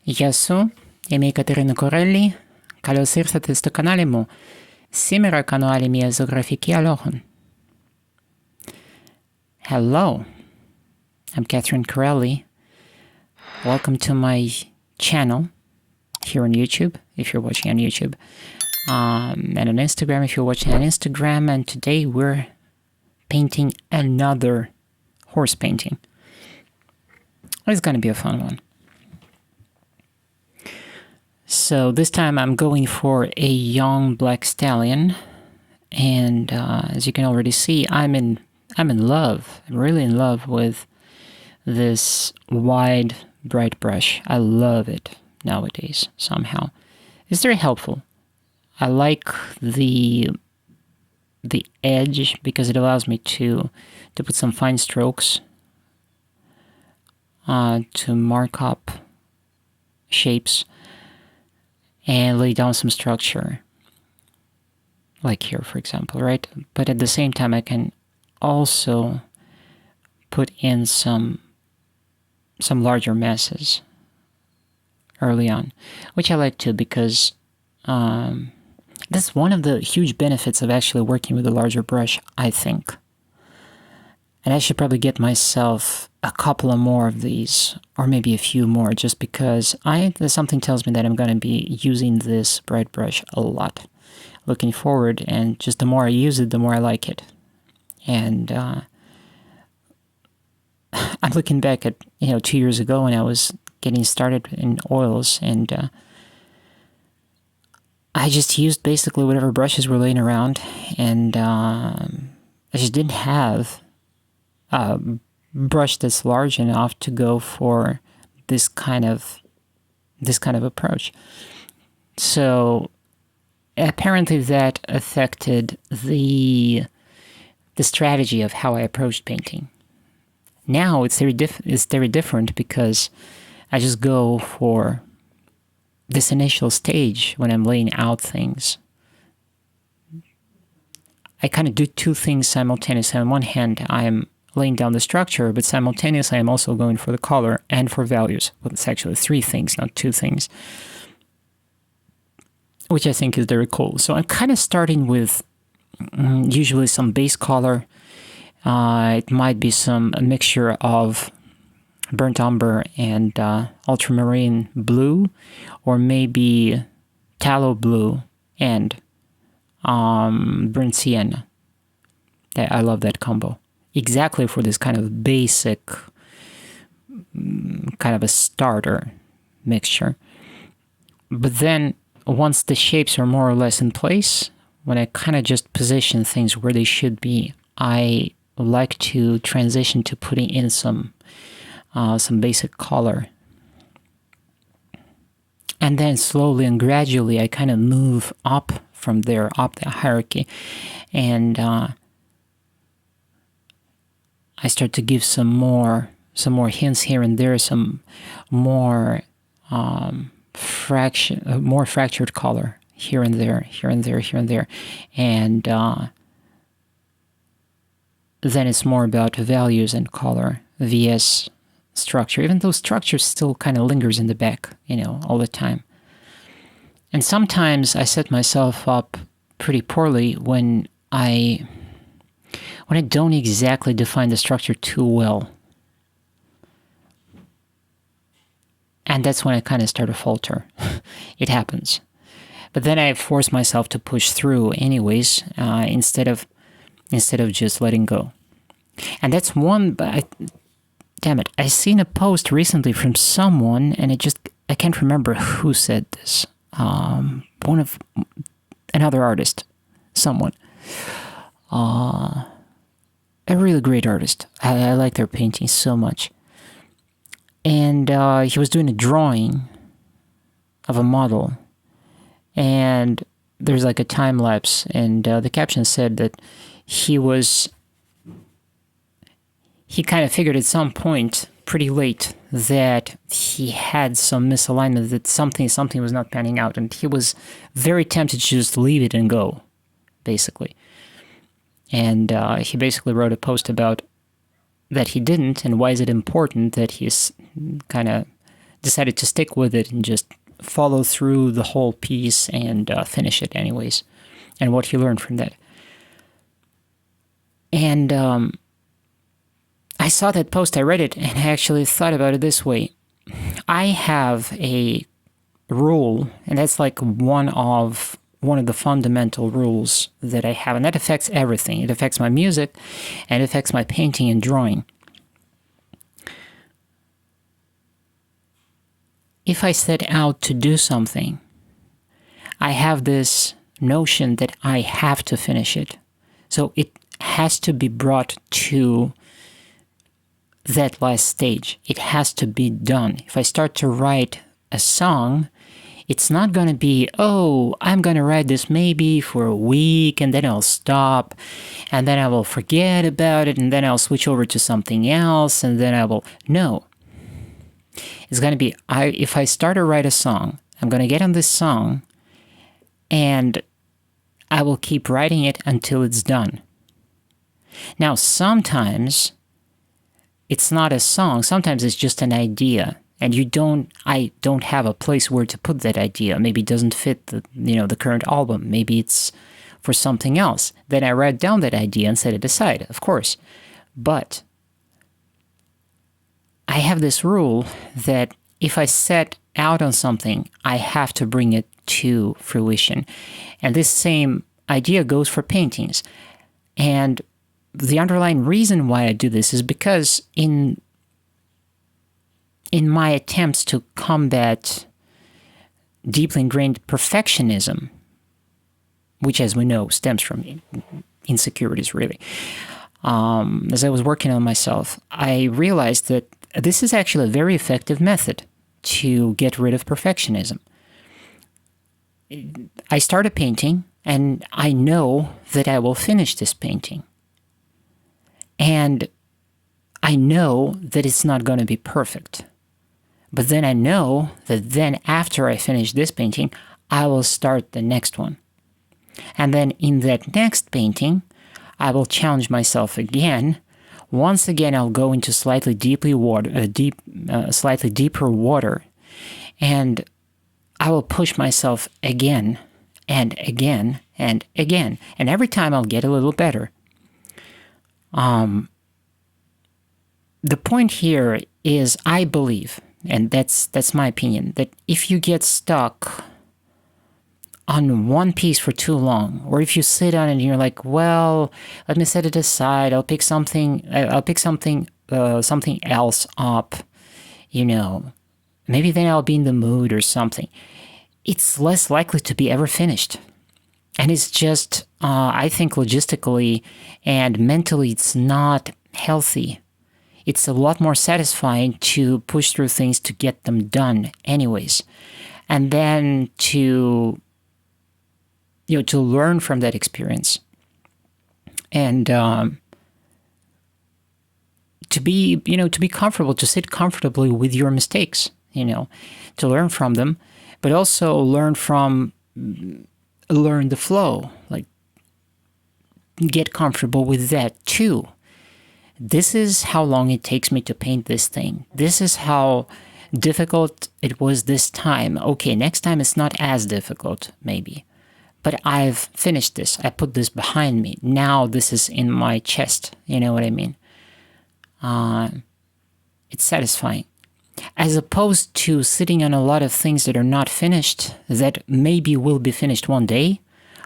Γεια σου, είμαι η Κατερίνα Corelli. Καλώς ήρθατε στο κανάλι μου. Σήμερα κάνω άλλη μια ζωγραφική αλόχων. Hello, I'm Catherine Corelli. Welcome to my channel here on YouTube, if you're watching on YouTube, and on Instagram if you're watching on Instagram. And today we're painting another horse painting. It's gonna be a fun one. So this time I'm going for a young black stallion, and as you can already see, I'm in love. I'm really in love with this wide, bright brush. I love it nowadays somehow. It's very helpful. I like the edge because it allows me to put some fine strokes, to mark up shapes and lay down some structure, like here, for example, right? But at the same time, I can also put in some larger masses early on, which I like too, because that's one of the huge benefits of actually working with a larger brush, I think. And I should probably get myself a couple of more of these, or maybe a few more, just because something tells me that I'm going to be using this bright brush a lot. Looking forward, and just the more I use it, the more I like it. And I'm looking back at 2 years ago when I was getting started in oils, and I just used basically whatever brushes were laying around, and I just didn't have a brush that's large enough to go for this kind of approach. So apparently that affected the strategy of how I approached painting. Now it's very different, because I just go for this initial stage when I'm laying out things. I kind of do two things simultaneously. On one hand, I'm laying down the structure, but simultaneously I'm also going for the color and for values. Well, it's actually three things, not two things, which I think is very cool. So I'm kind of starting with usually some base color. It might be a mixture of burnt umber and ultramarine blue, or maybe tallow blue and burnt sienna. I love that combo. Exactly for this kind of basic, kind of a starter mixture. But then once the shapes are more or less in place, when I kind of just position things where they should be, I like to transition to putting in some basic color. And then slowly and gradually I kind of move up from there, up the hierarchy, and I start to give some more hints here and there, some more fractured color here and there, here and there, here and there, and then it's more about values and color vs structure, even though structure still kind of lingers in the back, all the time. And sometimes I set myself up pretty poorly when I don't exactly define the structure too well. And that's when I kind of start to falter. It happens. But then I force myself to push through anyways, instead of just letting go. And that's one, damn it, I seen a post recently from someone, and I can't remember who said this. Another artist, someone. A really great artist. I like their paintings so much. And he was doing a drawing of a model, and there's like a time lapse, and the caption said that he kind of figured at some point pretty late that he had some misalignment, that something was not panning out, and he was very tempted to just leave it and go, basically. And he basically wrote a post about that he didn't, and why is it important that he's kind of decided to stick with it and just follow through the whole piece and finish it anyways, and what he learned from that. And I saw that post, I read it, and I actually thought about it this way. I have a rule, and that's like one of the fundamental rules that I have, and that affects everything. It affects my music, and it affects my painting and drawing. If I set out to do something, I have this notion that I have to finish it. So it has to be brought to that last stage. It has to be done. If I start to write a song, it's not going to be, oh, I'm going to write this maybe for a week, and then I'll stop, and then I will forget about it, and then I'll switch over to something else, and then I will... No. It's going to be, if I start to write a song, I'm going to get on this song, and I will keep writing it until it's done. Now, sometimes it's not a song. Sometimes it's just an idea, and I don't have a place where to put that idea. Maybe it doesn't fit the current album. Maybe it's for something else. Then I write down that idea and set it aside, of course. But I have this rule that if I set out on something, I have to bring it to fruition. And this same idea goes for paintings. And the underlying reason why I do this is because in my attempts to combat deeply ingrained perfectionism, which, as we know, stems from insecurities, really, as I was working on myself, I realized that this is actually a very effective method to get rid of perfectionism. I start a painting, and I know that I will finish this painting. And I know that it's not going to be perfect. But then I know that then after I finish this painting, I will start the next one. And then in that next painting, I will challenge myself again. Once again, I'll go into slightly deeper water, and I will push myself again and again and again. And every time I'll get a little better. The point here is, I believe, and that's my opinion, that if you get stuck on one piece for too long, or if you sit on it and you're like, well, let me set it aside, I'll pick something else up, maybe then I'll be in the mood or something. It's less likely to be ever finished. And it's just, I think logistically and mentally, it's not healthy. It's a lot more satisfying to push through things to get them done anyways. And then to learn from that experience. And to be comfortable, to sit comfortably with your mistakes, to learn from them, but also learn the flow, like get comfortable with that too. This is how long it takes me to paint this thing. This is how difficult it was this time. Okay, next time it's not as difficult, maybe. But I've finished this. I put this behind me. Now this is in my chest. You know what I mean? It's satisfying. As opposed to sitting on a lot of things that are not finished, that maybe will be finished one day,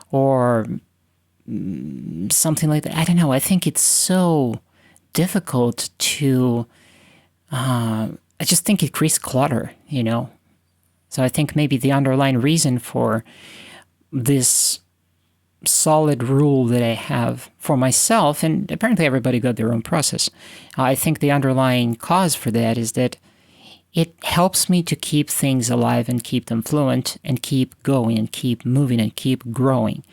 or something like that. I don't know. I think it's so difficult to... I just think it creates clutter, So I think maybe the underlying reason for this solid rule that I have for myself, and apparently everybody got their own process, I think the underlying cause for that is that it helps me to keep things alive and keep them fluent and keep going and keep moving and keep growing.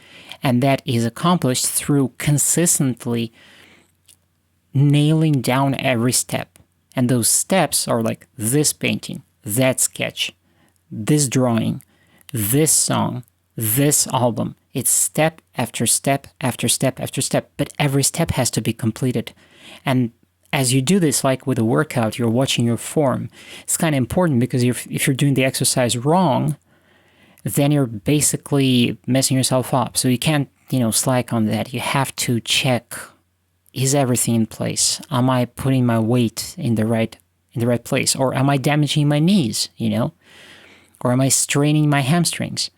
And that is accomplished through consistently nailing down every step. And those steps are like this painting, that sketch, this drawing, this song, this album. It's step after step after step after step, but every step has to be completed. And as you do this, like with a workout, you're watching your form. It's kind of important because if you're doing the exercise wrong, then you're basically messing yourself up. So you can't, slack on that. You have to check, is everything in place? Am I putting my weight in the right place? Or am I damaging my knees, Or am I straining my hamstrings?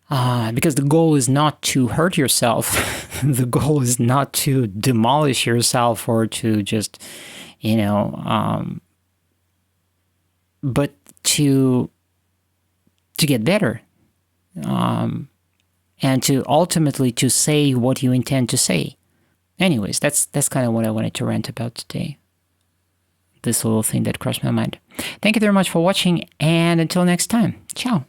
Because the goal is not to hurt yourself. The goal is not to demolish yourself or to just, but to get better. And to ultimately to say what you intend to say. Anyways, that's kind of what I wanted to rant about today. This little thing that crossed my mind. Thank you very much for watching, and until next time, ciao.